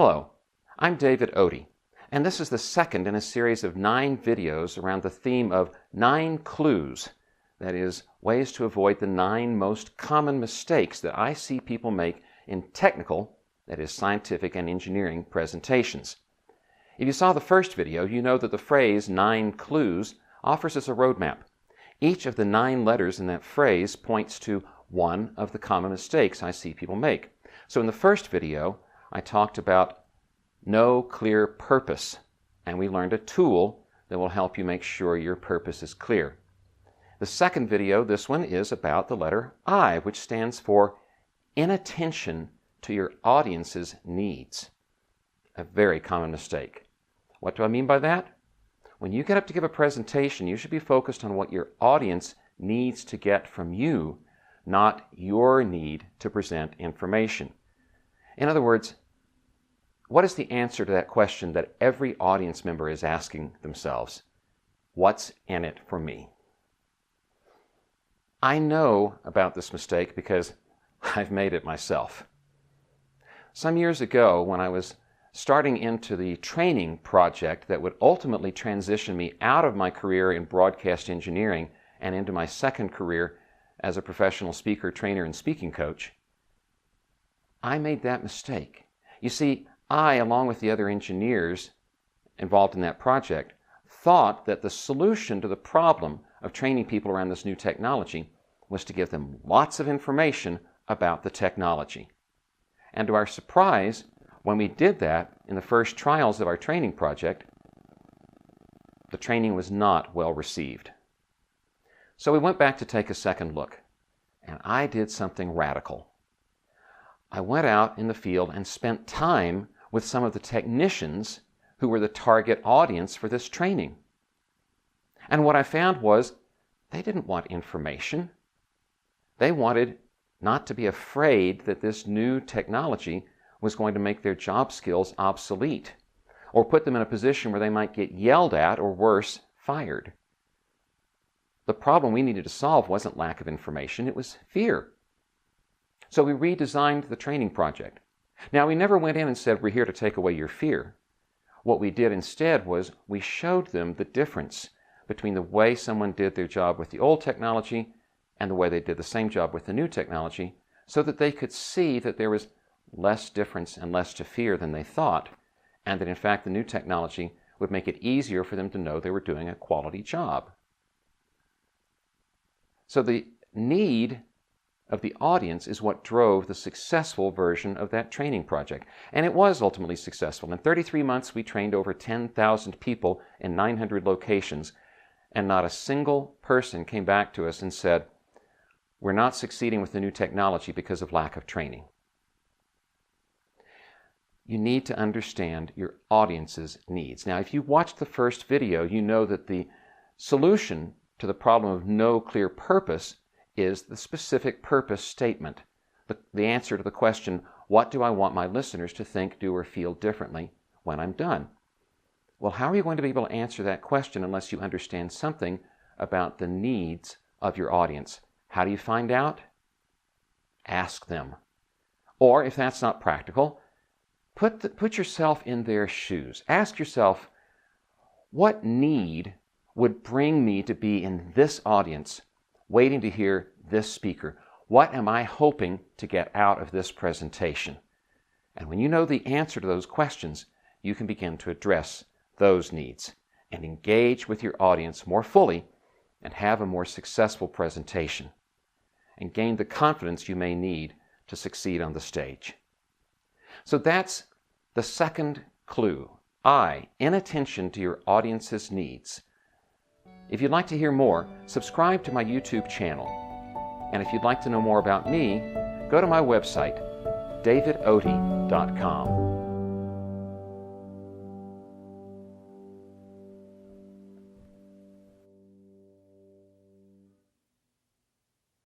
Hello, I'm David Otey, and this is the second in a series of 9 videos around the theme of 9 clues, that is, ways to avoid the 9 most common mistakes that I see people make in technical, that is, scientific and engineering presentations. If you saw the first video, you know that the phrase 9 clues offers us a roadmap. Each of the 9 letters in that phrase points to one of the common mistakes I see people make. So in the first video, I talked about no clear purpose, and we learned a tool that will help you make sure your purpose is clear. The second video, this one, is about the letter I, which stands for inattention to your audience's needs. A very common mistake. What do I mean by that? When you get up to give a presentation, you should be focused on what your audience needs to get from you, not your need to present information. In other words, what is the answer to that question that every audience member is asking themselves? What's in it for me? I know about this mistake because I've made it myself. Some years ago, when I was starting into the training project that would ultimately transition me out of my career in broadcast engineering and into my second career as a professional speaker, trainer, and speaking coach, I made that mistake. You see, I, along with the other engineers involved in that project, thought that the solution to the problem of training people around this new technology was to give them lots of information about the technology. And to our surprise, when we did that in the first trials of our training project, the training was not well received. So we went back to take a second look, and I did something radical. I went out in the field and spent time with some of the technicians who were the target audience for this training. And what I found was they didn't want information. They wanted not to be afraid that this new technology was going to make their job skills obsolete or put them in a position where they might get yelled at or worse, fired. The problem we needed to solve wasn't lack of information, it was fear. So we redesigned the training project. Now, we never went in and said, we're here to take away your fear. What we did instead was we showed them the difference between the way someone did their job with the old technology and the way they did the same job with the new technology, so that they could see that there was less difference and less to fear than they thought, and that in fact the new technology would make it easier for them to know they were doing a quality job. So the need of the audience is what drove the successful version of that training project. And it was ultimately successful. In 33 months, we trained over 10,000 people in 900 locations, and not a single person came back to us and said, we're not succeeding with the new technology because of lack of training. You need to understand your audience's needs. Now, if you watched the first video, you know that the solution to the problem of no clear purpose is the specific purpose statement. The answer to the question, what do I want my listeners to think, do, or feel differently when I'm done? Well, how are you going to be able to answer that question unless you understand something about the needs of your audience? How do you find out? Ask them. Or, if that's not practical, put yourself in their shoes. Ask yourself, what need would bring me to be in this audience, waiting to hear this speaker? What am I hoping to get out of this presentation? And when you know the answer to those questions, you can begin to address those needs and engage with your audience more fully and have a more successful presentation and gain the confidence you may need to succeed on the stage. So that's the second clue. Inattention to your audience's needs. If you'd like to hear more, subscribe to my YouTube channel. And if you'd like to know more about me, go to my website, davidotey.com.